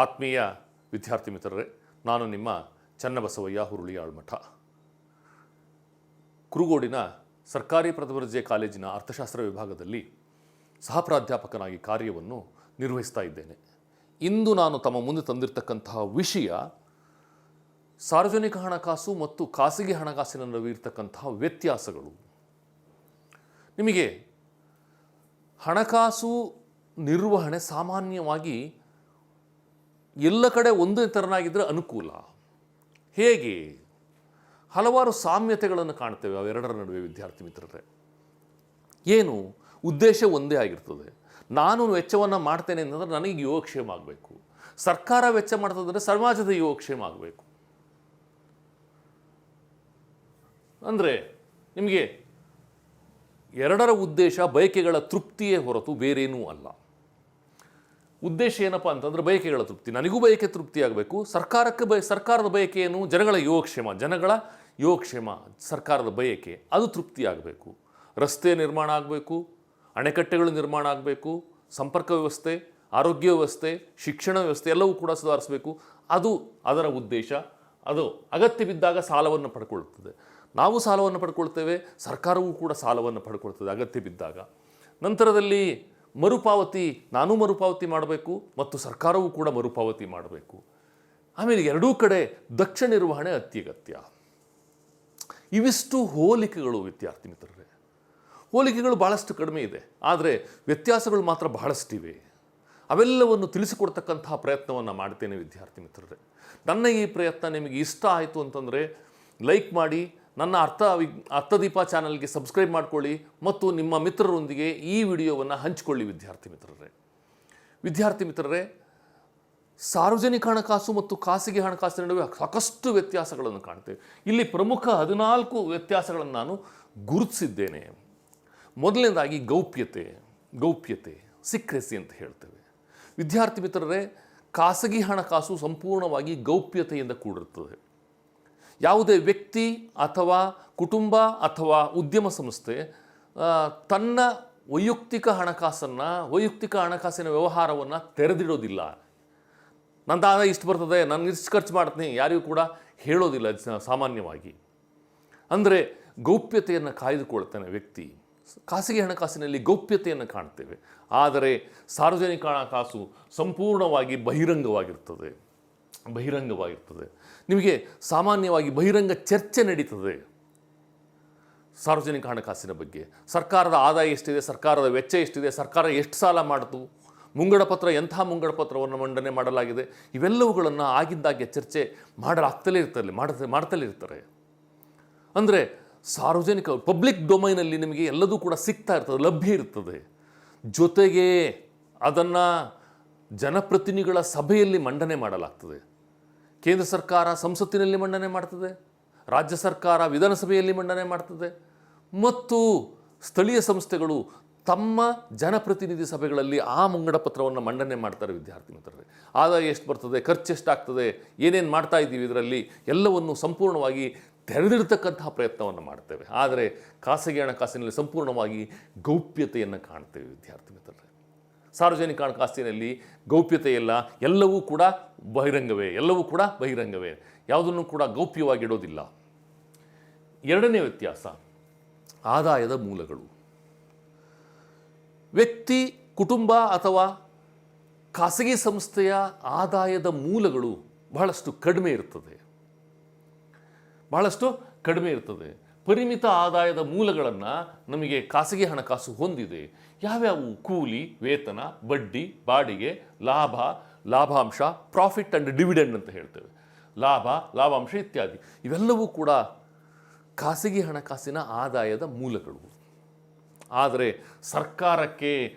ಆತ್ಮೀಯ ವಿದ್ಯಾರ್ಥಿ ಮಿತ್ರರೇ, ನಾನು ನಿಮ್ಮ ಚನ್ನಬಸವಯ್ಯ ಹುರುಳಿ ಆಳ್ಮಠ. ಕುರುಗೋಡಿನ ಸರ್ಕಾರಿ ಪ್ರಥಮ ದರ್ಜೆ ಕಾಲೇಜಿನ ಅರ್ಥಶಾಸ್ತ್ರ ವಿಭಾಗದಲ್ಲಿ ಸಹ ಪ್ರಾಧ್ಯಾಪಕನಾಗಿ ಕಾರ್ಯವನ್ನು ನಿರ್ವಹಿಸ್ತಾ ಇದ್ದೇನೆ. ಇಂದು ನಾನು ತಮ್ಮ ಮುಂದೆ ತಂದಿರತಕ್ಕಂತಹ ವಿಷಯ ಸಾರ್ವಜನಿಕ ಹಣಕಾಸು ಮತ್ತು ಖಾಸಗಿ ಹಣಕಾಸಿನ ನಡುವೆ ಇರತಕ್ಕಂತಹ ವ್ಯತ್ಯಾಸಗಳು. ನಿಮಗೆ ಹಣಕಾಸು ನಿರ್ವಹಣೆ ಸಾಮಾನ್ಯವಾಗಿ ಎಲ್ಲ ಕಡೆ ಒಂದೇ ಥರನಾಗಿದ್ದರೆ ಅನುಕೂಲ. ಹೇಗೆ? ಹಲವಾರು ಸಾಮ್ಯತೆಗಳನ್ನು ಕಾಣ್ತೇವೆ ಅವೆರಡರ ನಡುವೆ ವಿದ್ಯಾರ್ಥಿ ಮಿತ್ರರೇ. ಏನು? ಉದ್ದೇಶ ಒಂದೇ ಆಗಿರ್ತದೆ. ನಾನು ವೆಚ್ಚವನ್ನು ಮಾಡ್ತೇನೆ ಅಂತಂದರೆ ನನಗೆ ಯೋಗಕ್ಷೇಮ ಆಗಬೇಕು. ಸರ್ಕಾರ ವೆಚ್ಚ ಮಾಡ್ತದಂದರೆ ಸಮಾಜದ ಯೋಗಕ್ಷೇಮ ಆಗಬೇಕು. ಅಂದರೆ ನಿಮಗೆ ಎರಡರ ಉದ್ದೇಶ ಬಯಕೆಗಳ ತೃಪ್ತಿಯೇ ಹೊರತು ಬೇರೇನೂ ಅಲ್ಲ. ಉದ್ದೇಶ ಏನಪ್ಪ ಅಂತಂದರೆ ಬಯಕೆಗಳ ತೃಪ್ತಿ. ನನಗೂ ಬಯಕೆ ತೃಪ್ತಿ ಆಗಬೇಕು. ಸರ್ಕಾರದ ಬಯಕೆ ಏನು? ಜನಗಳ ಯೋಗಕ್ಷೇಮ ಸರ್ಕಾರದ ಬಯಕೆ ಅದು ತೃಪ್ತಿ ಆಗಬೇಕು. ರಸ್ತೆ ನಿರ್ಮಾಣ ಆಗಬೇಕು, ಅಣೆಕಟ್ಟೆಗಳು ನಿರ್ಮಾಣ ಆಗಬೇಕು, ಸಂಪರ್ಕ ವ್ಯವಸ್ಥೆ, ಆರೋಗ್ಯ ವ್ಯವಸ್ಥೆ, ಶಿಕ್ಷಣ ವ್ಯವಸ್ಥೆ ಎಲ್ಲವೂ ಕೂಡ ಸುಧಾರಿಸಬೇಕು. ಅದು ಅದರ ಉದ್ದೇಶ. ಅದು ಅಗತ್ಯ ಬಿದ್ದಾಗ ಸಾಲವನ್ನು ಪಡ್ಕೊಳ್ಳುತ್ತದೆ. ನಾವು ಸಾಲವನ್ನು ಪಡ್ಕೊಳ್ತೇವೆ, ಸರ್ಕಾರವೂ ಕೂಡ ಸಾಲವನ್ನು ಪಡ್ಕೊಳ್ತದೆ ಅಗತ್ಯ ಬಿದ್ದಾಗ. ನಂತರದಲ್ಲಿ ಮರುಪಾವತಿ, ನಾನೂ ಮರುಪಾವತಿ ಮಾಡಬೇಕು ಮತ್ತು ಸರ್ಕಾರವೂ ಕೂಡ ಮರುಪಾವತಿ ಮಾಡಬೇಕು. ಆಮೇಲೆ ಎರಡೂ ಕಡೆ ದಕ್ಷ ನಿರ್ವಹಣೆ ಅತ್ಯಗತ್ಯ. ಇವಿಷ್ಟು ಹೋಲಿಕೆಗಳು ವಿದ್ಯಾರ್ಥಿ ಮಿತ್ರರೇ. ಹೋಲಿಕೆಗಳು ಭಾಳಷ್ಟು ಕಡಿಮೆ ಇದೆ, ಆದರೆ ವ್ಯತ್ಯಾಸಗಳು ಮಾತ್ರ ಬಹಳಷ್ಟಿವೆ. ಅವೆಲ್ಲವನ್ನು ತಿಳಿಸಿಕೊಡ್ತಕ್ಕಂತಹ ಪ್ರಯತ್ನವನ್ನು ಮಾಡ್ತೇನೆ ವಿದ್ಯಾರ್ಥಿ ಮಿತ್ರರೇ. ನನ್ನ ಈ ಪ್ರಯತ್ನ ನಿಮಗೆ ಇಷ್ಟ ಆಯಿತು ಅಂತಂದರೆ ಲೈಕ್ ಮಾಡಿ, ನನ್ನ ಅರ್ಥದೀಪ ಚಾನಲ್ಗೆ ಸಬ್ಸ್ಕ್ರೈಬ್ ಮಾಡಿಕೊಳ್ಳಿ ಮತ್ತು ನಿಮ್ಮ ಮಿತ್ರರೊಂದಿಗೆ ಈ ವಿಡಿಯೋವನ್ನು ಹಂಚಿಕೊಳ್ಳಿ ವಿದ್ಯಾರ್ಥಿ ಮಿತ್ರರೇ. ಸಾರ್ವಜನಿಕ ಹಣಕಾಸು ಮತ್ತು ಖಾಸಗಿ ಹಣಕಾಸಿನ ನಡುವೆ ಸಾಕಷ್ಟು ವ್ಯತ್ಯಾಸಗಳನ್ನು ಕಾಣ್ತೇವೆ. ಇಲ್ಲಿ ಪ್ರಮುಖ 14 ವ್ಯತ್ಯಾಸಗಳನ್ನು ನಾನು ಗುರುತಿಸಿದ್ದೇನೆ. ಮೊದಲನೇದಾಗಿ ಗೌಪ್ಯತೆ ಸೀಕ್ರೆಸಿ ಅಂತ ಹೇಳ್ತೇವೆ. ವಿದ್ಯಾರ್ಥಿ ಮಿತ್ರರೇ, ಖಾಸಗಿ ಹಣಕಾಸು ಸಂಪೂರ್ಣವಾಗಿ ಗೌಪ್ಯತೆಯಿಂದ ಕೂಡಿರುತ್ತದೆ. ಯಾವುದೇ ವ್ಯಕ್ತಿ ಅಥವಾ ಕುಟುಂಬ ಅಥವಾ ಉದ್ಯಮ ಸಂಸ್ಥೆ ತನ್ನ ವೈಯಕ್ತಿಕ ಹಣಕಾಸಿನ ವ್ಯವಹಾರವನ್ನು ತೆರೆದಿಡೋದಿಲ್ಲ. ನನ್ನ ಆದಾಯ ಇಷ್ಟು ಬರ್ತದೆ, ನಾನು ಇಷ್ಟು ಖರ್ಚು ಮಾಡ್ತೀನಿ, ಯಾರಿಗೂ ಕೂಡ ಹೇಳೋದಿಲ್ಲ ಸಾಮಾನ್ಯವಾಗಿ. ಅಂದರೆ ಗೌಪ್ಯತೆಯನ್ನು ಕಾಯ್ದುಕೊಳ್ತಾನೆ ವ್ಯಕ್ತಿ. ಖಾಸಗಿ ಹಣಕಾಸಿನಲ್ಲಿ ಗೌಪ್ಯತೆಯನ್ನು ಕಾಣ್ತೇವೆ. ಆದರೆ ಸಾರ್ವಜನಿಕ ಹಣಕಾಸು ಸಂಪೂರ್ಣವಾಗಿ ಬಹಿರಂಗವಾಗಿರ್ತದೆ. ನಿಮಗೆ ಸಾಮಾನ್ಯವಾಗಿ ಬಹಿರಂಗ ಚರ್ಚೆ ನಡೀತದೆ ಸಾರ್ವಜನಿಕ ಹಣಕಾಸಿನ ಬಗ್ಗೆ. ಸರ್ಕಾರದ ಆದಾಯ ಎಷ್ಟಿದೆ, ಸರ್ಕಾರದ ವೆಚ್ಚ ಎಷ್ಟಿದೆ, ಸರ್ಕಾರ ಎಷ್ಟು ಸಾಲ ಮಾಡಿತು, ಮುಂಗಡಪತ್ರ ಎಂಥ ಮುಂಗಡಪತ್ರವನ್ನು ಮಂಡನೆ ಮಾಡಲಾಗಿದೆ, ಇವೆಲ್ಲವುಗಳನ್ನು ಆಗಿದ್ದಾಗೆ ಚರ್ಚೆ ಮಾಡ್ತಲೇ ಇರ್ತಾರೆ. ಅಂದರೆ ಸಾರ್ವಜನಿಕ ಪಬ್ಲಿಕ್ ಡೊಮೈನಲ್ಲಿ ನಿಮಗೆ ಎಲ್ಲದೂ ಕೂಡ ಸಿಗ್ತಾ ಇರ್ತದೆ, ಲಭ್ಯ ಇರ್ತದೆ. ಜೊತೆಗೆ ಅದನ್ನು ಜನಪ್ರತಿನಿಧಿಗಳ ಸಭೆಯಲ್ಲಿ ಮಂಡನೆ ಮಾಡಲಾಗ್ತದೆ. ಕೇಂದ್ರ ಸರ್ಕಾರ ಸಂಸತ್ತಿನಲ್ಲಿ ಮಂಡನೆ ಮಾಡ್ತದೆ, ರಾಜ್ಯ ಸರ್ಕಾರ ವಿಧಾನಸಭೆಯಲ್ಲಿ ಮಂಡನೆ ಮಾಡ್ತದೆ ಮತ್ತು ಸ್ಥಳೀಯ ಸಂಸ್ಥೆಗಳು ತಮ್ಮ ಜನಪ್ರತಿನಿಧಿ ಸಭೆಗಳಲ್ಲಿ ಆ ಮುಂಗಡ ಪತ್ರವನ್ನು ಮಂಡನೆ ಮಾಡ್ತಾರೆ ವಿದ್ಯಾರ್ಥಿ ಮಿತ್ರರೇ. ಆದಾಯ ಎಷ್ಟು ಬರ್ತದೆ, ಖರ್ಚು ಎಷ್ಟಾಗ್ತದೆ, ಏನೇನು ಮಾಡ್ತಾ ಇದ್ದೀವಿ, ಇದರಲ್ಲಿ ಎಲ್ಲವನ್ನು ಸಂಪೂರ್ಣವಾಗಿ ತೆರೆದಿಡ್ತಕ್ಕಂತಹ ಪ್ರಯತ್ನವನ್ನು ಮಾಡ್ತೇವೆ. ಆದರೆ ಖಾಸಗಿ ಹಣಕಾಸಿನಲ್ಲಿ ಸಂಪೂರ್ಣವಾಗಿ ಗೌಪ್ಯತೆಯನ್ನು ಕಾಣ್ತೇವೆ ವಿದ್ಯಾರ್ಥಿ ಮಿತ್ರರೇ. ಸಾರ್ವಜನಿಕ ಹಣಕಾಸಿನಲ್ಲಿ ಗೌಪ್ಯತೆ ಇಲ್ಲ, ಎಲ್ಲವೂ ಕೂಡ ಬಹಿರಂಗವೇ, ಯಾವುದನ್ನು ಕೂಡ ಗೌಪ್ಯವಾಗಿಡೋದಿಲ್ಲ. ಎರಡನೇ ವ್ಯತ್ಯಾಸ ಆದಾಯದ ಮೂಲಗಳು. ವ್ಯಕ್ತಿ, ಕುಟುಂಬ ಅಥವಾ ಖಾಸಗಿ ಸಂಸ್ಥೆಯ ಆದಾಯದ ಮೂಲಗಳು ಬಹಳಷ್ಟು ಕಡಿಮೆ ಇರ್ತದೆ. ಪರಿಮಿತ ಆದಾಯದ ಮೂಲಗಳನ್ನು ನಮಗೆ ಖಾಸಗಿ ಹಣಕಾಸು ಹೊಂದಿದೆ. ಯಾವ್ಯಾವು? ಕೂಲಿ, ವೇತನ, ಬಡ್ಡಿ, ಬಾಡಿಗೆ, ಲಾಭಾಂಶ, ಪ್ರಾಫಿಟ್ ಆ್ಯಂಡ್ ಡಿವಿಡೆಂಡ್ ಅಂತ ಹೇಳ್ತೇವೆ. ಲಾಭಾಂಶ ಇತ್ಯಾದಿ. ಇವೆಲ್ಲವೂ ಕೂಡ ಖಾಸಗಿ ಹಣಕಾಸಿನ ಆದಾಯದ ಮೂಲಗಳು. ಆದರೆ ಸರ್ಕಾರಕ್ಕೆ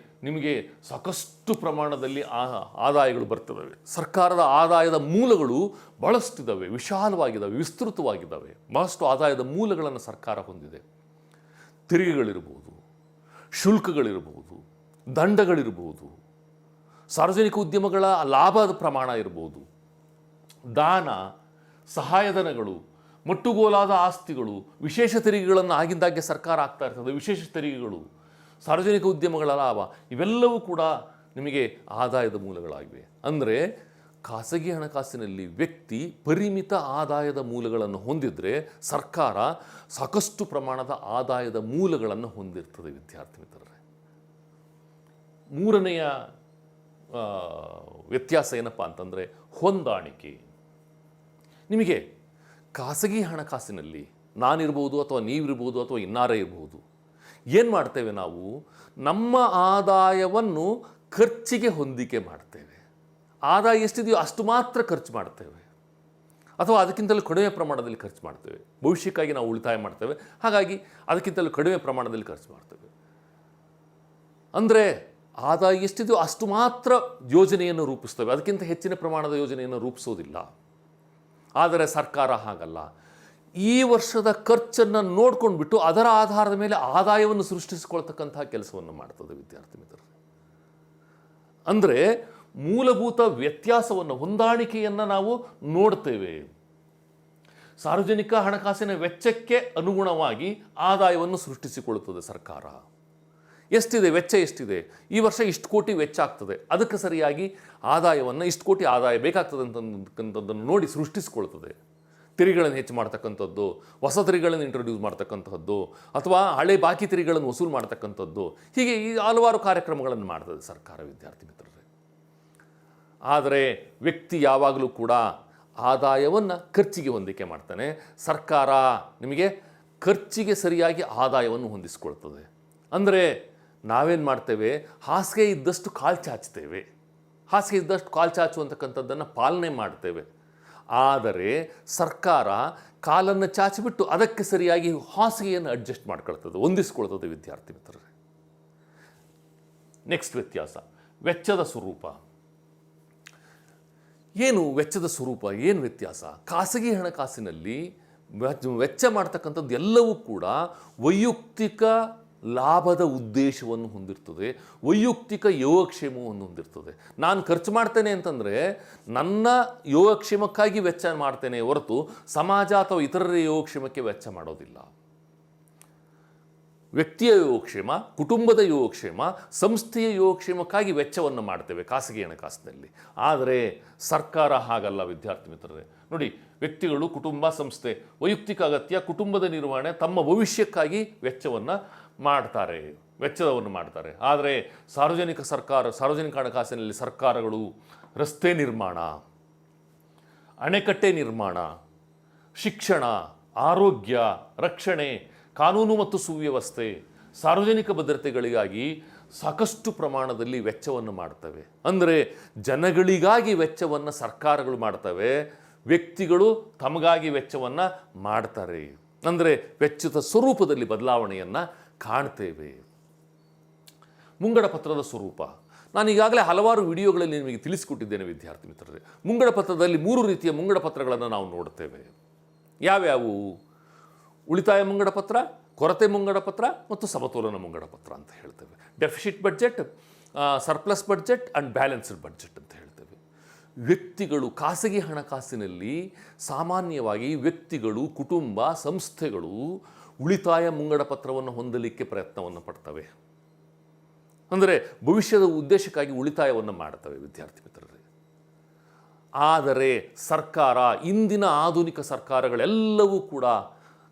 ನಿಮಗೆ ಸಾಕಷ್ಟು ಪ್ರಮಾಣದಲ್ಲಿ ಆದಾಯಗಳು ಬರ್ತವೆ. ಸರ್ಕಾರದ ಆದಾಯದ ಮೂಲಗಳು ಬಹಳಷ್ಟಿದ್ದಾವೆ, ವಿಶಾಲವಾಗಿದ್ದಾವೆ, ವಿಸ್ತೃತವಾಗಿದ್ದಾವೆ. ಬಹಳಷ್ಟು ಆದಾಯದ ಮೂಲಗಳನ್ನು ಸರ್ಕಾರ ಹೊಂದಿದೆ. ತೆರಿಗೆಗಳಿರ್ಬೋದು, ಶುಲ್ಕಗಳಿರ್ಬೋದು, ದಂಡಗಳಿರ್ಬೋದು, ಸಾರ್ವಜನಿಕ ಉದ್ಯಮಗಳ ಲಾಭದ ಪ್ರಮಾಣ ಇರ್ಬೋದು, ದಾನ, ಸಹಾಯಧನಗಳು, ಮಟ್ಟುಗೋಲಾದ ಆಸ್ತಿಗಳು, ವಿಶೇಷ ತೆರಿಗೆಗಳನ್ನು ಆಗಿದ್ದಾಗೆ ಸರ್ಕಾರ ಆಗ್ತಾ ಇರ್ತದೆ. ವಿಶೇಷ ತೆರಿಗೆಗಳು, ಸಾರ್ವಜನಿಕ ಉದ್ಯಮಗಳ ಲಾಭ, ಇವೆಲ್ಲವೂ ಕೂಡ ನಿಮಗೆ ಆದಾಯದ ಮೂಲಗಳಾಗಿವೆ. ಅಂದರೆ ಖಾಸಗಿ ಹಣಕಾಸಿನಲ್ಲಿ ವ್ಯಕ್ತಿ ಪರಿಮಿತ ಆದಾಯದ ಮೂಲಗಳನ್ನು ಹೊಂದಿದರೆ ಸರ್ಕಾರ ಸಾಕಷ್ಟು ಪ್ರಮಾಣದ ಆದಾಯದ ಮೂಲಗಳನ್ನು ಹೊಂದಿರ್ತದೆ ವಿದ್ಯಾರ್ಥಿ ಮಿತ್ರರೇ. ಮೂರನೆಯ ವ್ಯತ್ಯಾಸ ಏನಪ್ಪ ಅಂತಂದರೆ ಹೊಂದಾಣಿಕೆ. ನಿಮಗೆ ಖಾಸಗಿ ಹಣಕಾಸಿನಲ್ಲಿ ನಾನಿರ್ಬೋದು ಅಥವಾ ನೀವಿರ್ಬೋದು ಅಥವಾ ಇನ್ನಾರೇ ಇರ್ಬೋದು, ಏನು ಮಾಡ್ತೇವೆ ನಾವು, ನಮ್ಮ ಆದಾಯವನ್ನು ಖರ್ಚಿಗೆ ಹೊಂದಿಕೆ ಮಾಡ್ತೇವೆ. ಆದಾಯ ಎಷ್ಟಿದೆಯೋ ಅಷ್ಟು ಮಾತ್ರ ಖರ್ಚು ಮಾಡ್ತೇವೆ, ಅಥವಾ ಅದಕ್ಕಿಂತಲೂ ಕಡಿಮೆ ಪ್ರಮಾಣದಲ್ಲಿ ಖರ್ಚು ಮಾಡ್ತೇವೆ. ಭವಿಷ್ಯಕ್ಕಾಗಿ ನಾವು ಉಳಿತಾಯ ಮಾಡ್ತೇವೆ, ಹಾಗಾಗಿ ಅದಕ್ಕಿಂತಲೂ ಕಡಿಮೆ ಪ್ರಮಾಣದಲ್ಲಿ ಖರ್ಚು ಮಾಡ್ತೇವೆ. ಅಂದರೆ ಆದಾಯ ಎಷ್ಟಿದೆಯೋ ಅಷ್ಟು ಮಾತ್ರ ಯೋಜನೆಯನ್ನು ರೂಪಿಸ್ತೇವೆ, ಅದಕ್ಕಿಂತ ಹೆಚ್ಚಿನ ಪ್ರಮಾಣದ ಯೋಜನೆಯನ್ನು ರೂಪಿಸೋದಿಲ್ಲ. ಆದರೆ ಸರ್ಕಾರ ಹಾಗಲ್ಲ. ಈ ವರ್ಷದ ಖರ್ಚನ್ನು ನೋಡ್ಕೊಂಡ್ಬಿಟ್ಟು ಅದರ ಆಧಾರದ ಮೇಲೆ ಆದಾಯವನ್ನು ಸೃಷ್ಟಿಸಿಕೊಳ್ತಕ್ಕಂತಹ ಕೆಲಸವನ್ನು ಮಾಡ್ತದೆ ವಿದ್ಯಾರ್ಥಿ ಮಿತ್ರರು. ಅಂದರೆ ಮೂಲಭೂತ ವ್ಯತ್ಯಾಸವನ್ನು, ಹೊಂದಾಣಿಕೆಯನ್ನು ನಾವು ನೋಡ್ತೇವೆ. ಸಾರ್ವಜನಿಕ ಹಣಕಾಸಿನ ವೆಚ್ಚಕ್ಕೆ ಅನುಗುಣವಾಗಿ ಆದಾಯವನ್ನು ಸೃಷ್ಟಿಸಿಕೊಳ್ಳುತ್ತದೆ ಸರ್ಕಾರ. ಎಷ್ಟಿದೆ ವೆಚ್ಚ, ಎಷ್ಟಿದೆ, ಈ ವರ್ಷ ಇಷ್ಟು ಕೋಟಿ ವೆಚ್ಚ ಆಗ್ತದೆ, ಅದಕ್ಕೆ ಸರಿಯಾಗಿ ಆದಾಯವನ್ನು, ಇಷ್ಟು ಕೋಟಿ ಆದಾಯ ಬೇಕಾಗ್ತದೆ ಅಂತಕ್ಕಂಥದ್ದನ್ನು ನೋಡಿ ಸೃಷ್ಟಿಸಿಕೊಳ್ತದೆ. ತೆರಿಗೆಗಳನ್ನು ಹೆಚ್ಚು ಮಾಡ್ತಕ್ಕಂಥದ್ದು, ಹೊಸ ತೆರಿಗೆಗಳನ್ನು ಇಂಟ್ರೊಡ್ಯೂಸ್ ಮಾಡ್ತಕ್ಕಂಥದ್ದು, ಅಥವಾ ಹಳೆ ಬಾಕಿ ತೆರಿಗೆಗಳನ್ನು ವಸೂಲು ಮಾಡ್ತಕ್ಕಂಥದ್ದು, ಹೀಗೆ ಈ ಹಲವಾರು ಕಾರ್ಯಕ್ರಮಗಳನ್ನು ಮಾಡ್ತದೆ ಸರ್ಕಾರ ವಿದ್ಯಾರ್ಥಿ ಮಿತ್ರರೇ. ಆದರೆ ವ್ಯಕ್ತಿ ಯಾವಾಗಲೂ ಕೂಡ ಆದಾಯವನ್ನು ಖರ್ಚಿಗೆ ಹೊಂದಿಕೆ ಮಾಡ್ತಾನೆ. ಸರ್ಕಾರ ನಿಮಗೆ ಖರ್ಚಿಗೆ ಸರಿಯಾಗಿ ಆದಾಯವನ್ನು ಹೊಂದಿಸ್ಕೊಳ್ತದೆ. ಅಂದರೆ ನಾವೇನು ಮಾಡ್ತೇವೆ, ಹಾಸಿಗೆ ಇದ್ದಷ್ಟು ಕಾಲು ಚಾಚ್ತೇವೆ, ಹಾಸಿಗೆ ಇದ್ದಷ್ಟು ಕಾಲು ಚಾಚುವಂತಕ್ಕಂಥದ್ದನ್ನು ಪಾಲನೆ ಮಾಡ್ತೇವೆ. ಆದರೆ ಸರ್ಕಾರ ಕಾಲನ್ನು ಚಾಚಿಬಿಟ್ಟು ಅದಕ್ಕೆ ಸರಿಯಾಗಿ ಹಾಸಿಗೆಯನ್ನು ಅಡ್ಜಸ್ಟ್ ಮಾಡ್ಕೊಳ್ತದೆ, ಹೊಂದಿಸ್ಕೊಳ್ತದೆ ವಿದ್ಯಾರ್ಥಿ ಮಿತ್ರರೇ. ನೆಕ್ಸ್ಟ್ ವ್ಯತ್ಯಾಸ, ವೆಚ್ಚದ ಸ್ವರೂಪ. ಏನು ವೆಚ್ಚದ ಸ್ವರೂಪ, ಏನು ವ್ಯತ್ಯಾಸ? ಖಾಸಗಿ ಹಣಕಾಸಿನಲ್ಲಿ ವೆಚ್ಚ ಮಾಡ್ತಕ್ಕಂಥದ್ದು ಎಲ್ಲವೂ ಕೂಡ ವೈಯಕ್ತಿಕ ಲಾಭದ ಉದ್ದೇಶವನ್ನು ಹೊಂದಿರ್ತದೆ, ವೈಯಕ್ತಿಕ ಯೋಗಕ್ಷೇಮವನ್ನು ಹೊಂದಿರ್ತದೆ. ನಾನು ಖರ್ಚು ಮಾಡ್ತೇನೆ ಅಂತಂದರೆ ನನ್ನ ಯೋಗಕ್ಷೇಮಕ್ಕಾಗಿ ವೆಚ್ಚ ಮಾಡ್ತೇನೆ ಹೊರತು ಸಮಾಜ ಅಥವಾ ಇತರರ ಯೋಗಕ್ಷೇಮಕ್ಕೆ ವೆಚ್ಚ ಮಾಡೋದಿಲ್ಲ. ವ್ಯಕ್ತಿಯ ಯೋಗಕ್ಷೇಮ, ಕುಟುಂಬದ ಯೋಗಕ್ಷೇಮ, ಸಂಸ್ಥೆಯ ಯೋಗಕ್ಷೇಮಕ್ಕಾಗಿ ವೆಚ್ಚವನ್ನು ಮಾಡ್ತೇವೆ ಖಾಸಗಿ ಹಣಕಾಸಿನಲ್ಲಿ. ಆದರೆ ಸರ್ಕಾರ ಹಾಗಲ್ಲ ವಿದ್ಯಾರ್ಥಿ ಮಿತ್ರರೇ. ನೋಡಿ, ವ್ಯಕ್ತಿಗಳು, ಕುಟುಂಬ, ಸಂಸ್ಥೆ ವೈಯಕ್ತಿಕ ಅಗತ್ಯ, ಕುಟುಂಬದ ನಿರ್ವಹಣೆ, ತಮ್ಮ ಭವಿಷ್ಯಕ್ಕಾಗಿ ವೆಚ್ಚವನ್ನು ಮಾಡ್ತಾರೆ. ಆದರೆ ಸಾರ್ವಜನಿಕ ಹಣಕಾಸಿನಲ್ಲಿ ಸರ್ಕಾರಗಳು ರಸ್ತೆ ನಿರ್ಮಾಣ, ಅಣೆಕಟ್ಟೆ ನಿರ್ಮಾಣ, ಶಿಕ್ಷಣ, ಆರೋಗ್ಯ, ರಕ್ಷಣೆ, ಕಾನೂನು ಮತ್ತು ಸುವ್ಯವಸ್ಥೆ, ಸಾರ್ವಜನಿಕ ಭದ್ರತೆಗಳಿಗಾಗಿ ಸಾಕಷ್ಟು ಪ್ರಮಾಣದಲ್ಲಿ ವೆಚ್ಚವನ್ನು ಮಾಡ್ತವೆ. ಅಂದರೆ ಜನಗಳಿಗಾಗಿ ವೆಚ್ಚವನ್ನು ಸರ್ಕಾರಗಳು ಮಾಡ್ತವೆ, ವ್ಯಕ್ತಿಗಳು ತಮಗಾಗಿ ವೆಚ್ಚವನ್ನು ಮಾಡ್ತಾರೆ. ಅಂದರೆ ವೆಚ್ಚದ ಸ್ವರೂಪದಲ್ಲಿ ಬದಲಾವಣೆಯನ್ನು ಕಾಣ್ತೇವೆ. ಮುಂಗಡ ಪತ್ರದ ಸ್ವರೂಪ ನಾನು ಈಗಾಗಲೇ ಹಲವಾರು ವಿಡಿಯೋಗಳಲ್ಲಿ ನಿಮಗೆ ತಿಳಿಸಿಕೊಟ್ಟಿದ್ದೇನೆ ವಿದ್ಯಾರ್ಥಿ ಮಿತ್ರರೇ. ಮುಂಗಡ ಪತ್ರದಲ್ಲಿ 3 ರೀತಿಯ ಮುಂಗಡ ಪತ್ರಗಳನ್ನು ನಾವು ನೋಡ್ತೇವೆ. ಯಾವ್ಯಾವು? ಉಳಿತಾಯ ಮುಂಗಡ ಪತ್ರ, ಕೊರತೆ ಮುಂಗಡ ಪತ್ರ ಮತ್ತು ಸಮತೋಲನ ಮುಂಗಡ ಪತ್ರ ಅಂತ ಹೇಳ್ತೇವೆ. Deficit budget, surplus budget and balanced budget ಅಂತ ಹೇಳ್ತೇವೆ. ವ್ಯಕ್ತಿಗಳು ಖಾಸಗಿ ಹಣಕಾಸಿನಲ್ಲಿ ಸಾಮಾನ್ಯವಾಗಿ ವ್ಯಕ್ತಿಗಳು, ಕುಟುಂಬ, ಸಂಸ್ಥೆಗಳು ಉಳಿತಾಯ ಮುಂಗಡ ಪತ್ರವನ್ನು ಹೊಂದಲಿಕ್ಕೆ ಪ್ರಯತ್ನವನ್ನು ಪಡ್ತವೆ. ಅಂದರೆ ಭವಿಷ್ಯದ ಉದ್ದೇಶಕ್ಕಾಗಿ ಉಳಿತಾಯವನ್ನು ಮಾಡ್ತವೆ ವಿದ್ಯಾರ್ಥಿ ಮಿತ್ರರೇ. ಆದರೆ ಸರ್ಕಾರ, ಇಂದಿನ ಆಧುನಿಕ ಸರ್ಕಾರಗಳೆಲ್ಲವೂ ಕೂಡ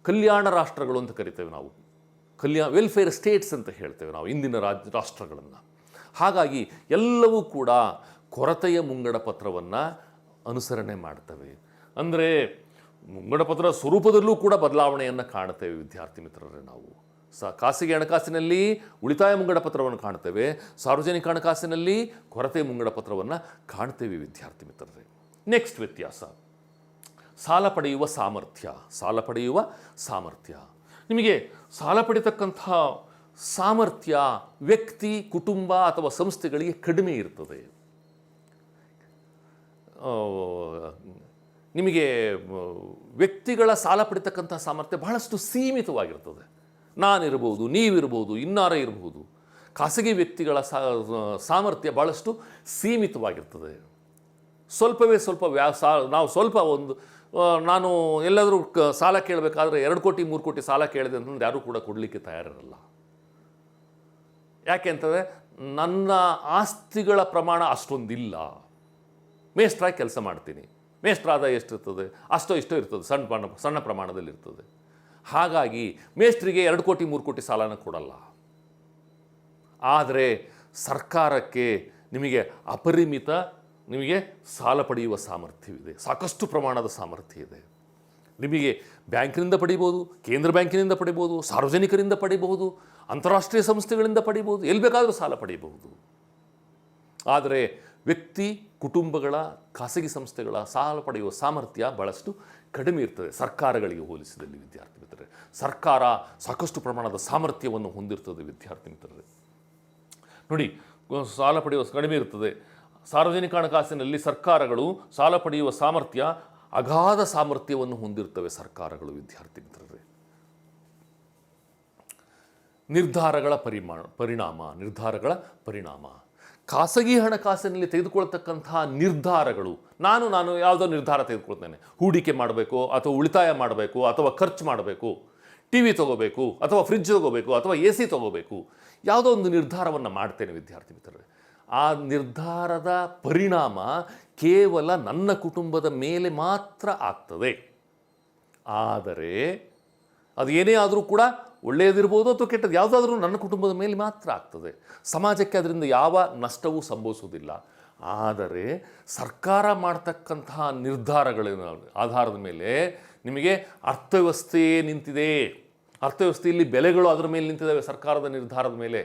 ಕಲ್ಯಾಣ ರಾಷ್ಟ್ರಗಳು ಅಂತ ಕರಿತೇವೆ ನಾವು, ವೆಲ್ಫೇರ್ ಸ್ಟೇಟ್ಸ್ ಅಂತ ಹೇಳ್ತೇವೆ ನಾವು ಇಂದಿನ ರಾಷ್ಟ್ರಗಳನ್ನು. ಹಾಗಾಗಿ ಎಲ್ಲವೂ ಕೂಡ ಕೊರತೆಯ ಮುಂಗಡ ಪತ್ರವನ್ನು ಅನುಸರಣೆ ಮಾಡ್ತವೆ. ಅಂದರೆ ಮುಂಗಡ ಪತ್ರ ಸ್ವರೂಪದಲ್ಲೂ ಕೂಡ ಬದಲಾವಣೆಯನ್ನು ಕಾಣ್ತೇವೆ ವಿದ್ಯಾರ್ಥಿ ಮಿತ್ರರೇ. ನಾವು ಖಾಸಗಿ ಹಣಕಾಸಿನಲ್ಲಿ ಉಳಿತಾಯ ಮುಂಗಡ ಪತ್ರವನ್ನು ಕಾಣ್ತೇವೆ, ಸಾರ್ವಜನಿಕ ಹಣಕಾಸಿನಲ್ಲಿ ಕೊರತೆ ಮುಂಗಡ ಪತ್ರವನ್ನು ಕಾಣ್ತೇವೆ ವಿದ್ಯಾರ್ಥಿ ಮಿತ್ರರೇ. ನೆಕ್ಸ್ಟ್ ವ್ಯತ್ಯಾಸ, ಸಾಲ ಪಡೆಯುವ ಸಾಮರ್ಥ್ಯ. ನಿಮಗೆ ಸಾಲ ಪಡೆಯತಕ್ಕಂಥ ಸಾಮರ್ಥ್ಯ ವ್ಯಕ್ತಿ, ಕುಟುಂಬ ಅಥವಾ ಸಂಸ್ಥೆಗಳಿಗೆ ಕಡಿಮೆ ಇರ್ತದೆ. ನಿಮಗೆ ವ್ಯಕ್ತಿಗಳ ಸಾಲ ಪಡಿತಕ್ಕಂಥ ಸಾಮರ್ಥ್ಯ ಬಹಳಷ್ಟು ಸೀಮಿತವಾಗಿರ್ತದೆ. ನಾನಿರ್ಬೋದು, ನೀವಿರ್ಬೋದು, ಇನ್ನಾರ ಇರ್ಬೋದು. ಖಾಸಗಿ ವ್ಯಕ್ತಿಗಳ ಸಾಮರ್ಥ್ಯ ಭಾಳಷ್ಟು ಸೀಮಿತವಾಗಿರ್ತದೆ. ನಾನು ಎಲ್ಲಾದರೂ ಸಾಲ ಕೇಳಬೇಕಾದ್ರೆ 2 ಕೋಟಿ 3 ಕೋಟಿ ಸಾಲ ಕೇಳಿದೆ ಅಂತಂದ್ರೆ ಯಾರೂ ಕೂಡ ಕೊಡಲಿಕ್ಕೆ ತಯಾರಿರಲ್ಲ. ಯಾಕೆ ಅಂತಂದರೆ ನನ್ನ ಆಸ್ತಿಗಳ ಪ್ರಮಾಣ ಅಷ್ಟೊಂದಿಲ್ಲ. ಮೇಷ್ಟ್ರಾಗಿ ಕೆಲಸ ಮಾಡ್ತೀನಿ. ಮೇಷ್ಟ್ರ ಆದಾಯ ಎಷ್ಟಿರ್ತದೆ? ಅಷ್ಟೋ ಇಷ್ಟೋ ಇರ್ತದೆ, ಸಣ್ಣ ಪ್ರಮಾಣದಲ್ಲಿ ಇರ್ತದೆ. ಹಾಗಾಗಿ ಮೇಷ್ಟ್ರಿಗೆ 2 ಕೋಟಿ 3 ಕೋಟಿ ಸಾಲನ ಕೊಡಲ್ಲ. ಆದರೆ ಸರ್ಕಾರಕ್ಕೆ ನಿಮಗೆ ಅಪರಿಮಿತ ನಿಮಗೆ ಸಾಲ ಪಡೆಯುವ ಸಾಮರ್ಥ್ಯವಿದೆ, ಸಾಕಷ್ಟು ಪ್ರಮಾಣದ ಸಾಮರ್ಥ್ಯ ಇದೆ. ನಿಮಗೆ ಬ್ಯಾಂಕಿನಿಂದ ಪಡಿಬೋದು, ಕೇಂದ್ರ ಬ್ಯಾಂಕಿನಿಂದ ಪಡಿಬೋದು, ಸಾರ್ವಜನಿಕರಿಂದ ಪಡಿಬಹುದು, ಅಂತಾರಾಷ್ಟ್ರೀಯ ಸಂಸ್ಥೆಗಳಿಂದ ಪಡಿಬೋದು, ಎಲ್ಲಿ ಬೇಕಾದರೂ ಸಾಲ ಪಡೆಯಬಹುದು. ಆದರೆ ವ್ಯಕ್ತಿ, ಕುಟುಂಬಗಳ, ಖಾಸಗಿ ಸಂಸ್ಥೆಗಳ ಸಾಲ ಪಡೆಯುವ ಸಾಮರ್ಥ್ಯ ಭಾಳಷ್ಟು ಕಡಿಮೆ ಇರ್ತದೆ ಸರ್ಕಾರಗಳಿಗೆ ಹೋಲಿಸಿದಲ್ಲಿ. ವಿದ್ಯಾರ್ಥಿ ಮಿತ್ರರೇ, ಸರ್ಕಾರ ಸಾಕಷ್ಟು ಪ್ರಮಾಣದ ಸಾಮರ್ಥ್ಯವನ್ನು ಹೊಂದಿರ್ತದೆ. ವಿದ್ಯಾರ್ಥಿ ಮಿತ್ರರೇ ನೋಡಿ, ಸಾಲ ಪಡೆಯುವ ಕಡಿಮೆ ಇರ್ತದೆ. ಸಾರ್ವಜನಿಕ ಹಣಕಾಸಿನಲ್ಲಿ ಸರ್ಕಾರಗಳು ಸಾಲ ಪಡೆಯುವ ಸಾಮರ್ಥ್ಯ, ಅಗಾಧ ಸಾಮರ್ಥ್ಯವನ್ನು ಹೊಂದಿರ್ತವೆ ಸರ್ಕಾರಗಳು. ವಿದ್ಯಾರ್ಥಿ ಮಿತ್ರರೇ, ನಿರ್ಧಾರಗಳ ಪರಿಣಾಮ ಖಾಸಗಿ ಹಣಕಾಸಿನಲ್ಲಿ ತೆಗೆದುಕೊಳ್ತಕ್ಕಂತಹ ನಿರ್ಧಾರಗಳು, ನಾನು ಯಾವುದೋ ನಿರ್ಧಾರ ತೆಗೆದುಕೊಳ್ತೇನೆ, ಹೂಡಿಕೆ ಮಾಡಬೇಕು ಅಥವಾ ಉಳಿತಾಯ ಮಾಡಬೇಕು ಅಥವಾ ಖರ್ಚು ಮಾಡಬೇಕು, ಟಿ ವಿ ತೊಗೋಬೇಕು ಅಥವಾ ಫ್ರಿಡ್ಜ್ ತೊಗೋಬೇಕು ಅಥವಾ AC ತೊಗೋಬೇಕು, ಯಾವುದೋ ಒಂದು ನಿರ್ಧಾರವನ್ನು ಮಾಡ್ತೇನೆ. ವಿದ್ಯಾರ್ಥಿ ಮಿತ್ರರೇ, ಆ ನಿರ್ಧಾರದ ಪರಿಣಾಮ ಕೇವಲ ನನ್ನ ಕುಟುಂಬದ ಮೇಲೆ ಮಾತ್ರ ಆಗ್ತದೆ. ಆದರೆ ಅದು ಏನೇ ಆದರೂ ಕೂಡ ಒಳ್ಳೆಯದಿರ್ಬೋದು ಅಥವಾ ಕೆಟ್ಟದ್ದು, ಯಾವುದಾದ್ರೂ ನನ್ನ ಕುಟುಂಬದ ಮೇಲೆ ಮಾತ್ರ ಆಗ್ತದೆ. ಸಮಾಜಕ್ಕೆ ಅದರಿಂದ ಯಾವ ನಷ್ಟವೂ ಸಂಭವಿಸುವುದಿಲ್ಲ. ಆದರೆ ಸರ್ಕಾರ ಮಾಡ್ತಕ್ಕಂತಹ ನಿರ್ಧಾರಗಳ ಆಧಾರದ ಮೇಲೆ ನಿಮಗೆ ಅರ್ಥವ್ಯವಸ್ಥೆಯೇ ನಿಂತಿದೆ. ಅರ್ಥವ್ಯವಸ್ಥೆಯಲ್ಲಿ ಬೆಲೆಗಳು ಅದರ ಮೇಲೆ ನಿಂತಿದ್ದಾವೆ. ಸರ್ಕಾರದ ನಿರ್ಧಾರದ ಮೇಲೆ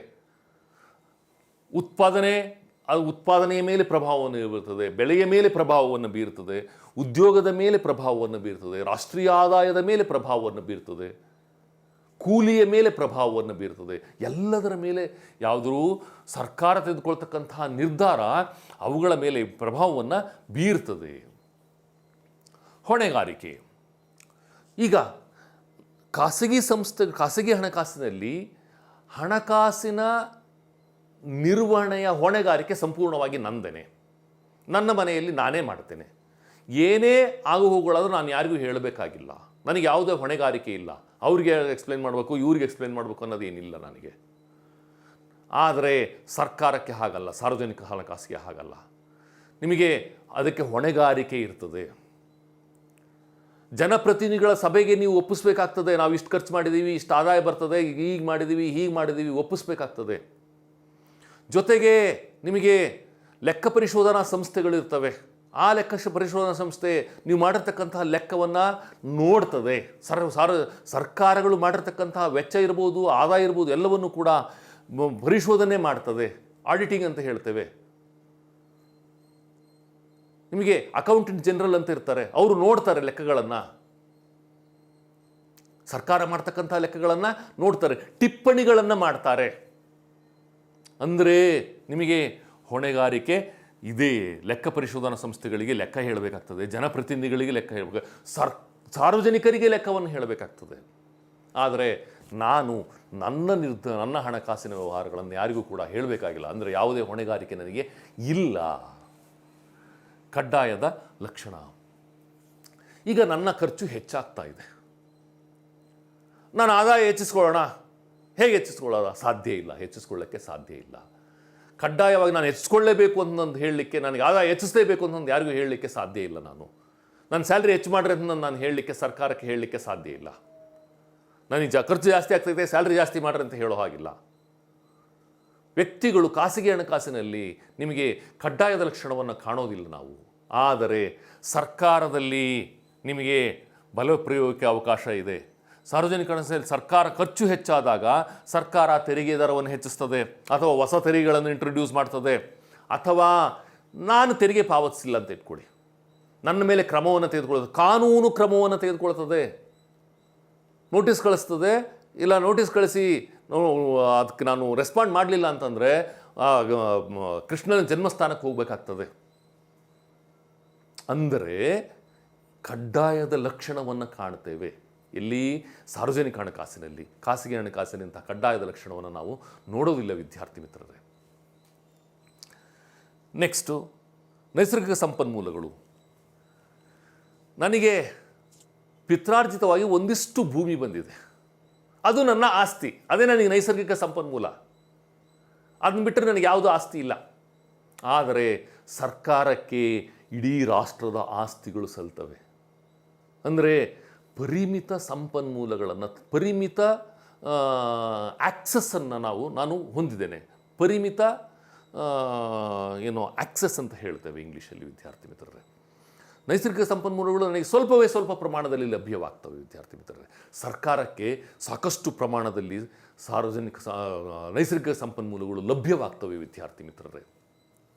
ಉತ್ಪಾದನೆಯ ಮೇಲೆ ಪ್ರಭಾವವನ್ನು ಬೀರುತ್ತದೆ, ಬೆಳೆಯ ಮೇಲೆ ಪ್ರಭಾವವನ್ನು ಬೀರುತ್ತದೆ, ಉದ್ಯೋಗದ ಮೇಲೆ ಪ್ರಭಾವವನ್ನು ಬೀರುತ್ತದೆ, ರಾಷ್ಟ್ರೀಯ ಆದಾಯದ ಮೇಲೆ ಪ್ರಭಾವವನ್ನು ಬೀರುತ್ತದೆ, ಕೂಲಿಯ ಮೇಲೆ ಪ್ರಭಾವವನ್ನು ಬೀರುತ್ತದೆ. ಎಲ್ಲದರ ಮೇಲೆ ಯಾವುದರೂ ಸರ್ಕಾರ ತೆಗೆದುಕೊಳ್ತಕ್ಕಂತಹ ನಿರ್ಧಾರ ಅವುಗಳ ಮೇಲೆ ಪ್ರಭಾವವನ್ನು ಬೀರ್ತದೆ. ಹೊಣೆಗಾರಿಕೆ, ಈಗ ಖಾಸಗಿ ಹಣಕಾಸಿನಲ್ಲಿ ಹಣಕಾಸಿನ ನಿರ್ವಹಣೆಯ ಹೊಣೆಗಾರಿಕೆ ಸಂಪೂರ್ಣವಾಗಿ ನಂದೇನೆ. ನನ್ನ ಮನೆಯಲ್ಲಿ ನಾನೇ ಮಾಡ್ತೇನೆ. ಏನೇ ಆಗು ಹೋಗುಗಳಾದರೂ ನಾನು ಯಾರಿಗೂ ಹೇಳಬೇಕಾಗಿಲ್ಲ. ನನಗೆ ಯಾವುದೇ ಹೊಣೆಗಾರಿಕೆ ಇಲ್ಲ. ಅವ್ರಿಗೆ ಎಕ್ಸ್ಪ್ಲೇನ್ ಮಾಡಬೇಕು, ಇವ್ರಿಗೆ ಎಕ್ಸ್ಪ್ಲೇನ್ ಮಾಡಬೇಕು ಅನ್ನೋದೇನಿಲ್ಲ ನನಗೆ. ಆದರೆ ಸರ್ಕಾರಕ್ಕೆ ಹಾಗಲ್ಲ, ಸಾರ್ವಜನಿಕ ಹಣಕಾಸಿಗೆ ಹಾಗಲ್ಲ. ನಿಮಗೆ ಅದಕ್ಕೆ ಹೊಣೆಗಾರಿಕೆ ಇರ್ತದೆ. ಜನಪ್ರತಿನಿಧಿಗಳ ಸಭೆಗೆ ನೀವು ಒಪ್ಪಿಸ್ಬೇಕಾಗ್ತದೆ. ನಾವು ಇಷ್ಟು ಖರ್ಚು ಮಾಡಿದ್ದೀವಿ, ಇಷ್ಟು ಆದಾಯ ಬರ್ತದೆ, ಹೀಗೆ ಮಾಡಿದ್ದೀವಿ ಒಪ್ಪಿಸ್ಬೇಕಾಗ್ತದೆ. ಜೊತೆಗೆ ನಿಮಗೆ ಲೆಕ್ಕ ಪರಿಶೋಧನಾ ಸಂಸ್ಥೆಗಳಿರ್ತವೆ. ಆ ಲೆಕ್ಕ ಪರಿಶೋಧನಾ ಸಂಸ್ಥೆ ನೀವು ಮಾಡಿರ್ತಕ್ಕಂತಹ ಲೆಕ್ಕವನ್ನು ನೋಡ್ತದೆ. ಸರ್ಕಾರಗಳು ಮಾಡಿರ್ತಕ್ಕಂತಹ ವೆಚ್ಚ ಇರ್ಬೋದು, ಆದಾಯ ಇರ್ಬೋದು, ಎಲ್ಲವನ್ನು ಕೂಡ ಪರಿಶೋಧನೆ ಮಾಡ್ತದೆ. ಆಡಿಟಿಂಗ್ ಅಂತ ಹೇಳ್ತೇವೆ. ನಿಮಗೆ ಅಕೌಂಟೆಂಟ್ ಜನರಲ್ ಅಂತ ಇರ್ತಾರೆ, ಅವರು ನೋಡ್ತಾರೆ ಲೆಕ್ಕಗಳನ್ನು, ಸರ್ಕಾರ ಮಾಡ್ತಕ್ಕಂಥ ಲೆಕ್ಕಗಳನ್ನು ನೋಡ್ತಾರೆ, ಟಿಪ್ಪಣಿಗಳನ್ನು ಮಾಡ್ತಾರೆ. ಅಂದರೆ ನಿಮಗೆ ಹೊಣೆಗಾರಿಕೆ ಇದೇ. ಲೆಕ್ಕ ಪರಿಶೋಧನಾ ಸಂಸ್ಥೆಗಳಿಗೆ ಲೆಕ್ಕ ಹೇಳಬೇಕಾಗ್ತದೆ, ಜನಪ್ರತಿನಿಧಿಗಳಿಗೆ ಲೆಕ್ಕ ಹೇಳಬೇಕು, ಸಾರ್ವಜನಿಕರಿಗೆ ಲೆಕ್ಕವನ್ನು ಹೇಳಬೇಕಾಗ್ತದೆ. ಆದರೆ ನಾನು ನನ್ನ ಹಣಕಾಸಿನ ವ್ಯವಹಾರಗಳನ್ನು ಯಾರಿಗೂ ಕೂಡ ಹೇಳಬೇಕಾಗಿಲ್ಲ. ಅಂದರೆ ಯಾವುದೇ ಹೊಣೆಗಾರಿಕೆ ನನಗೆ ಇಲ್ಲ. ಕಡ್ಡಾಯದ ಲಕ್ಷಣ. ಈಗ ನನ್ನ ಖರ್ಚು ಹೆಚ್ಚಾಗ್ತಾ ಇದೆ, ನಾನು ಆದಾಯ ಹೆಚ್ಚಿಸ್ಕೊಳ್ಳೋಣ. ಹೇಗೆ ಹೆಚ್ಚಿಸ್ಕೊಳ್ಳೋದ? ಸಾಧ್ಯ ಇಲ್ಲ, ಹೆಚ್ಚಿಸ್ಕೊಳ್ಳೋಕ್ಕೆ ಸಾಧ್ಯ ಇಲ್ಲ. ಕಡ್ಡಾಯವಾಗಿ ನಾನು ಹೆಚ್ಚಿಸ್ಕೊಳ್ಳೇಬೇಕು ಅಂತಂದು ಹೇಳಲಿಕ್ಕೆ, ನನಗೆ ಆದಾಯ ಹೆಚ್ಚಿಸಲೇಬೇಕು ಅಂತಂದು ಯಾರಿಗೂ ಹೇಳಲಿಕ್ಕೆ ಸಾಧ್ಯ ಇಲ್ಲ. ನನ್ನ ಸ್ಯಾಲ್ರಿ ಹೆಚ್ಚು ಮಾಡ್ರಿ ಅಂತ ನಾನು ಹೇಳಲಿಕ್ಕೆ, ಸರ್ಕಾರಕ್ಕೆ ಹೇಳಲಿಕ್ಕೆ ಸಾಧ್ಯ ಇಲ್ಲ. ನನಗೆ ಖರ್ಚು ಜಾಸ್ತಿ ಆಗ್ತೈತೆ, ಸ್ಯಾಲ್ರಿ ಜಾಸ್ತಿ ಮಾಡ್ರಿ ಅಂತ ಹೇಳೋ ಹಾಗಿಲ್ಲ. ವ್ಯಕ್ತಿಗಳು ಖಾಸಗಿ ಹಣಕಾಸಿನಲ್ಲಿ ನಿಮಗೆ ಕಡ್ಡಾಯದ ಲಕ್ಷಣವನ್ನು ಕಾಣೋದಿಲ್ಲ ನಾವು. ಆದರೆ ಸರ್ಕಾರದಲ್ಲಿ ನಿಮಗೆ ಬಲಪ್ರಯೋಗಕ್ಕೆ ಅವಕಾಶ ಇದೆ. ಸಾರ್ವಜನಿಕ ಹಣಕಾಸಿನಲ್ಲಿ ಸರ್ಕಾರ ಖರ್ಚು ಹೆಚ್ಚಾದಾಗ ಸರ್ಕಾರ ತೆರಿಗೆ ದರವನ್ನು ಹೆಚ್ಚಿಸ್ತದೆ, ಅಥವಾ ಹೊಸ ತೆರಿಗೆಗಳನ್ನು ಇಂಟ್ರೊಡ್ಯೂಸ್ ಮಾಡ್ತದೆ, ಅಥವಾ ನಾನು ತೆರಿಗೆ ಪಾವತಿಸಿಲ್ಲ ಅಂತ ಇಟ್ಕೊಳ್ಳಿ, ನನ್ನ ಮೇಲೆ ಕ್ರಮವನ್ನು ತೆಗೆದುಕೊಳ್ಳುತ್ತದೆ, ಕಾನೂನು ಕ್ರಮವನ್ನು ತೆಗೆದುಕೊಳ್ತದೆ, ನೋಟಿಸ್ ಕಳಿಸ್ತದೆ. ಇಲ್ಲ ನೋಟಿಸ್ ಕಳಿಸಿ ಅದಕ್ಕೆ ನಾನು ರೆಸ್ಪಾಂಡ್ ಮಾಡಲಿಲ್ಲ ಅಂತಂದರೆ ಕೃಷ್ಣನ ಜನ್ಮಸ್ಥಾನಕ್ಕೆ ಹೋಗಬೇಕಾಗ್ತದೆ. ಅಂದರೆ ಕಡ್ಡಾಯದ ಲಕ್ಷಣವನ್ನು ಕಾಣ್ತೇವೆ ಇಲ್ಲಿ ಸಾರ್ವಜನಿಕ ಹಣಕಾಸಿನಲ್ಲಿ. ಖಾಸಗಿ ಹಣಕಾಸಿನಂಥ ಕಡ್ಡಾಯದ ಲಕ್ಷಣವನ್ನು ನಾವು ನೋಡೋದಿಲ್ಲ ವಿದ್ಯಾರ್ಥಿ ಮಿತ್ರರೇ. ನೆಕ್ಸ್ಟು ನೈಸರ್ಗಿಕ ಸಂಪನ್ಮೂಲಗಳು. ನನಗೆ ಪಿತ್ರಾರ್ಜಿತವಾಗಿ ಒಂದಿಷ್ಟು ಭೂಮಿ ಬಂದಿದೆ, ಅದು ನನ್ನ ಆಸ್ತಿ, ಅದೇ ನನಗೆ ನೈಸರ್ಗಿಕ ಸಂಪನ್ಮೂಲ. ಅದನ್ನ ಬಿಟ್ಟರೆ ನನಗೆ ಯಾವುದೂ ಆಸ್ತಿ ಇಲ್ಲ. ಆದರೆ ಸರ್ಕಾರಕ್ಕೆ ಇಡೀ ರಾಷ್ಟ್ರದ ಆಸ್ತಿಗಳು ಸಲ್ತವೆ. ಅಂದರೆ ಪರಿಮಿತ ಸಂಪನ್ಮೂಲಗಳನ್ನು, ಪರಿಮಿತ ಆ್ಯಕ್ಸಸ್ಸನ್ನು ನಾನು ಹೊಂದಿದ್ದೇನೆ. ಪರಿಮಿತ ಆ್ಯಕ್ಸಸ್ ಅಂತ ಹೇಳ್ತೇವೆ ಇಂಗ್ಲೀಷಲ್ಲಿ ವಿದ್ಯಾರ್ಥಿ ಮಿತ್ರರೇ. ನೈಸರ್ಗಿಕ ಸಂಪನ್ಮೂಲಗಳು ನನಗೆ ಸ್ವಲ್ಪ ಪ್ರಮಾಣದಲ್ಲಿ ಲಭ್ಯವಾಗ್ತವೆ ವಿದ್ಯಾರ್ಥಿ ಮಿತ್ರರೇ. ಸರ್ಕಾರಕ್ಕೆ ಸಾಕಷ್ಟು ಪ್ರಮಾಣದಲ್ಲಿ ನೈಸರ್ಗಿಕ ಸಂಪನ್ಮೂಲಗಳು ಲಭ್ಯವಾಗ್ತವೆ ವಿದ್ಯಾರ್ಥಿ ಮಿತ್ರರೇ.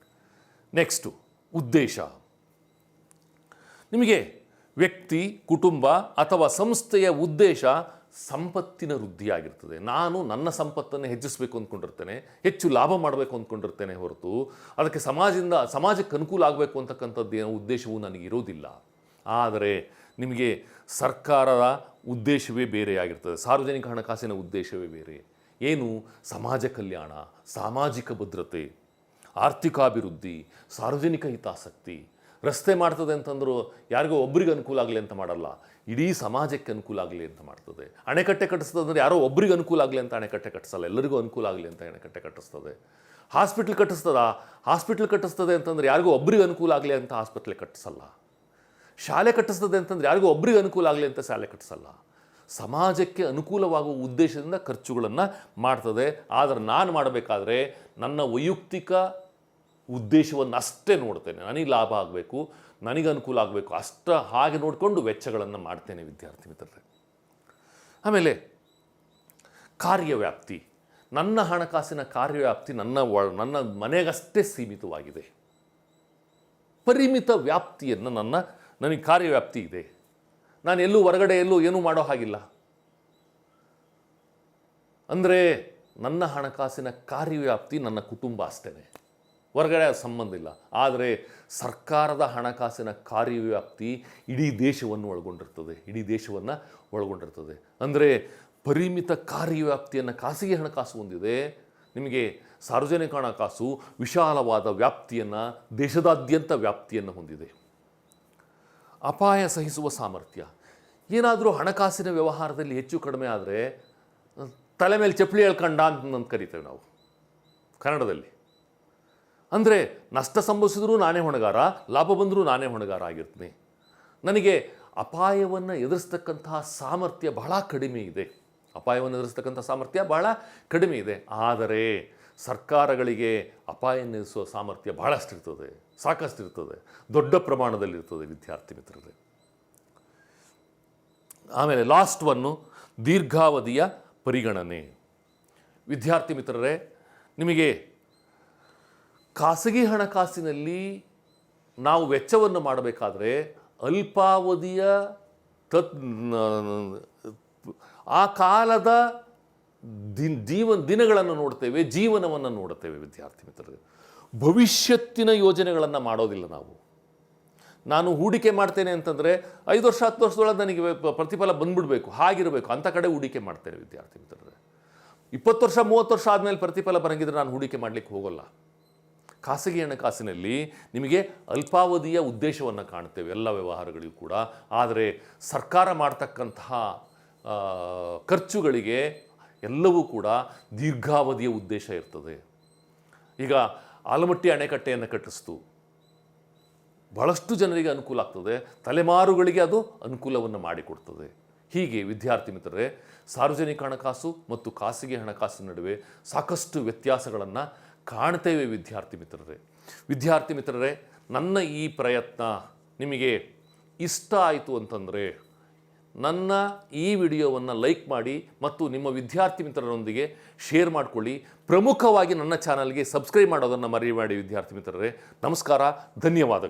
ನೆಕ್ಸ್ಟು ಉದ್ದೇಶ. ನಿಮಗೆ ವ್ಯಕ್ತಿ, ಕುಟುಂಬ ಅಥವಾ ಸಂಸ್ಥೆಯ ಉದ್ದೇಶ ಸಂಪತ್ತಿನ ವೃದ್ಧಿಯಾಗಿರ್ತದೆ. ನಾನು ನನ್ನ ಸಂಪತ್ತನ್ನು ಹೆಚ್ಚಿಸಬೇಕು ಅಂದ್ಕೊಂಡಿರ್ತೇನೆ, ಹೆಚ್ಚು ಲಾಭ ಮಾಡಬೇಕು ಅಂದ್ಕೊಂಡಿರ್ತೇನೆ ಹೊರತು ಅದಕ್ಕೆ ಸಮಾಜಕ್ಕೆ ಅನುಕೂಲ ಆಗಬೇಕು ಅಂತಕ್ಕಂಥದ್ದು ಏನೋ ಉದ್ದೇಶವೂ ನನಗಿರೋದಿಲ್ಲ. ಆದರೆ ನಿಮಗೆ ಸರ್ಕಾರದ ಉದ್ದೇಶವೇ ಬೇರೆಯಾಗಿರ್ತದೆ, ಸಾರ್ವಜನಿಕ ಹಣಕಾಸಿನ ಉದ್ದೇಶವೇ ಬೇರೆ. ಏನು? ಸಮಾಜ ಕಲ್ಯಾಣ, ಸಾಮಾಜಿಕ ಭದ್ರತೆ, ಆರ್ಥಿಕಾಭಿವೃದ್ಧಿ, ಸಾರ್ವಜನಿಕ ಹಿತಾಸಕ್ತಿ. ರಸ್ತೆ ಮಾಡ್ತದೆ ಅಂತಂದರೂ ಯಾರಿಗೋ ಒಬ್ಬರಿಗೆ ಅನುಕೂಲ ಆಗಲಿ ಅಂತ ಮಾಡಲ್ಲ, ಇಡೀ ಸಮಾಜಕ್ಕೆ ಅನುಕೂಲ ಆಗಲಿ ಅಂತ ಮಾಡ್ತದೆ. ಅಣೆಕಟ್ಟೆ ಕಟ್ಟಿಸ್ತದೆ ಅಂದರೆ ಯಾರೋ ಒಬ್ಬರಿಗೆ ಅನುಕೂಲ ಆಗಲಿ ಅಂತ ಅಣೆಕಟ್ಟೆ ಕಟ್ಟಿಸಲ್ಲ, ಎಲ್ಲರಿಗೂ ಅನುಕೂಲ ಆಗಲಿ ಅಂತ ಅಣೆಕಟ್ಟೆ ಕಟ್ಟಿಸ್ತದೆ. ಹಾಸ್ಪಿಟ್ಲ್ ಕಟ್ಟಿಸ್ತದೆ ಅಂತಂದರೆ ಯಾರಿಗೂ ಒಬ್ಬರಿಗೆ ಅನುಕೂಲ ಆಗಲಿ ಅಂತ ಆಸ್ಪತ್ರೆ ಕಟ್ಟಿಸಲ್ಲ. ಶಾಲೆ ಕಟ್ಟಿಸ್ತದೆ ಅಂತಂದರೆ ಯಾರಿಗೂ ಒಬ್ಬರಿಗೆ ಅನುಕೂಲ ಆಗಲಿ ಅಂತ ಶಾಲೆ ಕಟ್ಟಿಸಲ್ಲ. ಸಮಾಜಕ್ಕೆ ಅನುಕೂಲವಾಗುವ ಉದ್ದೇಶದಿಂದ ಖರ್ಚುಗಳನ್ನು ಮಾಡ್ತದೆ. ಆದರೆ ನಾನು ಮಾಡಬೇಕಾದ್ರೆ ನನ್ನ ವೈಯಕ್ತಿಕ ಉದ್ದೇಶವನ್ನು ಅಷ್ಟೇ ನೋಡ್ತೇನೆ. ನನಗೆ ಲಾಭ ಆಗಬೇಕು, ನನಗೆ ಅನುಕೂಲ ಆಗಬೇಕು, ಹಾಗೆ ನೋಡಿಕೊಂಡು ವೆಚ್ಚಗಳನ್ನು ಮಾಡ್ತೇನೆ ವಿದ್ಯಾರ್ಥಿ ಮಿತ್ರರೇ. ಆಮೇಲೆ ಕಾರ್ಯವ್ಯಾಪ್ತಿ. ನನ್ನ ಹಣಕಾಸಿನ ಕಾರ್ಯವ್ಯಾಪ್ತಿ ನನ್ನ ಮನೆಗಷ್ಟೇ ಸೀಮಿತವಾಗಿದೆ. ಪರಿಮಿತ ವ್ಯಾಪ್ತಿಯನ್ನು ನನಗೆ ಕಾರ್ಯವ್ಯಾಪ್ತಿ ಇದೆ. ನಾನು ಹೊರಗಡೆ ಏನೂ ಮಾಡೋ ಹಾಗಿಲ್ಲ. ಅಂದರೆ ನನ್ನ ಹಣಕಾಸಿನ ಕಾರ್ಯವ್ಯಾಪ್ತಿ ನನ್ನ ಕುಟುಂಬ ಅಷ್ಟೇ, ಹೊರಗಡೆ ಸಂಬಂಧ ಇಲ್ಲ. ಆದರೆ ಸರ್ಕಾರದ ಹಣಕಾಸಿನ ಕಾರ್ಯವ್ಯಾಪ್ತಿ ಇಡೀ ದೇಶವನ್ನು ಒಳಗೊಂಡಿರ್ತದೆ. ಅಂದರೆ ಪರಿಮಿತ ಕಾರ್ಯವ್ಯಾಪ್ತಿಯನ್ನು ಖಾಸಗಿ ಹಣಕಾಸು ಹೊಂದಿದೆ. ನಿಮಗೆ ಸಾರ್ವಜನಿಕ ಹಣಕಾಸು ವಿಶಾಲವಾದ ವ್ಯಾಪ್ತಿಯನ್ನು, ದೇಶದಾದ್ಯಂತ ವ್ಯಾಪ್ತಿಯನ್ನು ಹೊಂದಿದೆ. ಅಪಾಯ ಸಹಿಸುವ ಸಾಮರ್ಥ್ಯ. ಏನಾದರೂ ಹಣಕಾಸಿನ ವ್ಯವಹಾರದಲ್ಲಿ ಹೆಚ್ಚು ಕಡಿಮೆ ಆದರೆ ತಲೆ ಮೇಲೆ ಚಪ್ಪಲಿ ಹೇಳ್ಕಂಡ ಅಂತ ಕರಿತೇವೆ ನಾವು ಕನ್ನಡದಲ್ಲಿ. ಅಂದರೆ ನಷ್ಟ ಸಂಭವಿಸಿದ್ರೂ ನಾನೇ ಹೊಣೆಗಾರ, ಲಾಭ ಬಂದರೂ ನಾನೇ ಹೊಣೆಗಾರ ಆಗಿರ್ತೀನಿ. ನನಗೆ ಅಪಾಯವನ್ನು ಎದುರಿಸ್ತಕ್ಕಂತಹ ಸಾಮರ್ಥ್ಯ ಬಹಳ ಕಡಿಮೆ ಇದೆ. ಆದರೆ ಸರ್ಕಾರಗಳಿಗೆ ಅಪಾಯವನ್ನು ಎದುರಿಸುವ ಸಾಮರ್ಥ್ಯ ಸಾಕಷ್ಟು ಇರ್ತದೆ, ದೊಡ್ಡ ಪ್ರಮಾಣದಲ್ಲಿರ್ತದೆ ವಿದ್ಯಾರ್ಥಿ ಮಿತ್ರರೇ. ಆಮೇಲೆ ಲಾಸ್ಟ್ ಒನ್ನು ದೀರ್ಘಾವಧಿಯ ಪರಿಗಣನೆ. ವಿದ್ಯಾರ್ಥಿ ಮಿತ್ರರೇ, ನಿಮಗೆ ಖಾಸಗಿ ಹಣಕಾಸಿನಲ್ಲಿ ನಾವು ವೆಚ್ಚವನ್ನು ಮಾಡಬೇಕಾದ್ರೆ ಅಲ್ಪಾವಧಿಯ ಆ ಕಾಲದ ದಿನಗಳನ್ನು ನೋಡ್ತೇವೆ, ಜೀವನವನ್ನು ನೋಡುತ್ತೇವೆ ವಿದ್ಯಾರ್ಥಿ ಮಿತ್ರರೇ. ಭವಿಷ್ಯತ್ತಿನ ಯೋಜನೆಗಳನ್ನು ಮಾಡೋದಿಲ್ಲ ನಾವು. ನಾನು ಹೂಡಿಕೆ ಮಾಡ್ತೇನೆ ಅಂತಂದರೆ 5 ವರ್ಷ 10 ವರ್ಷದೊಳಗೆ ನನಗೆ ಪ್ರತಿಫಲ ಬಂದ್ಬಿಡಬೇಕು, ಹಾಗಿರಬೇಕು ಅಂಥ ಕಡೆ ಹೂಡಿಕೆ ಮಾಡ್ತೇನೆ ವಿದ್ಯಾರ್ಥಿ ಮಿತ್ರರೇ. 20 ವರ್ಷ 30 ವರ್ಷ ಆದಮೇಲೆ ಪ್ರತಿಫಲ ಬರಂಗಿದ್ರೆ ನಾನು ಹೂಡಿಕೆ ಮಾಡಲಿಕ್ಕೆ ಹೋಗೋಲ್ಲ. ಖಾಸಗಿ ಹಣಕಾಸಿನಲ್ಲಿ ನಿಮಗೆ ಅಲ್ಪಾವಧಿಯ ಉದ್ದೇಶವನ್ನು ಕಾಣ್ತೇವೆ ಎಲ್ಲ ವ್ಯವಹಾರಗಳಿಗೂ ಕೂಡ. ಆದರೆ ಸರ್ಕಾರ ಮಾಡ್ತಕ್ಕಂತಹ ಖರ್ಚುಗಳಿಗೆ ಎಲ್ಲವೂ ಕೂಡ ದೀರ್ಘಾವಧಿಯ ಉದ್ದೇಶ ಇರ್ತದೆ. ಈಗ ಆಲಮಟ್ಟಿ ಅಣೆಕಟ್ಟೆಯನ್ನು ಕಟ್ಟಿಸ್ತು, ಬಹಳಷ್ಟು ಜನರಿಗೆ ಅನುಕೂಲ ಆಗ್ತದೆ, ತಲೆಮಾರುಗಳಿಗೆ ಅದು ಅನುಕೂಲವನ್ನು ಮಾಡಿಕೊಡ್ತದೆ. ಹೀಗೆ ವಿದ್ಯಾರ್ಥಿ ಮಿತ್ರರೇ, ಸಾರ್ವಜನಿಕ ಹಣಕಾಸು ಮತ್ತು ಖಾಸಗಿ ಹಣಕಾಸಿನ ನಡುವೆ ಸಾಕಷ್ಟು ವ್ಯತ್ಯಾಸಗಳನ್ನು ಕಾಣ್ತೇವೆ ವಿದ್ಯಾರ್ಥಿ ಮಿತ್ರರೇ. ನನ್ನ ಈ ಪ್ರಯತ್ನ ನಿಮಗೆ ಇಷ್ಟ ಆಯಿತು ಅಂತಂದರೆ ನನ್ನ ಈ ವಿಡಿಯೋವನ್ನು ಲೈಕ್ ಮಾಡಿ ಮತ್ತು ನಿಮ್ಮ ವಿದ್ಯಾರ್ಥಿ ಮಿತ್ರರೊಂದಿಗೆ ಶೇರ್ ಮಾಡಿಕೊಳ್ಳಿ. ಪ್ರಮುಖವಾಗಿ ನನ್ನ ಚಾನಲ್ಗೆ ಸಬ್ಸ್ಕ್ರೈಬ್ ಮಾಡೋದನ್ನು ಮರೆಯಬೇಡಿ ವಿದ್ಯಾರ್ಥಿ ಮಿತ್ರರೇ. ನಮಸ್ಕಾರ, ಧನ್ಯವಾದಗಳು.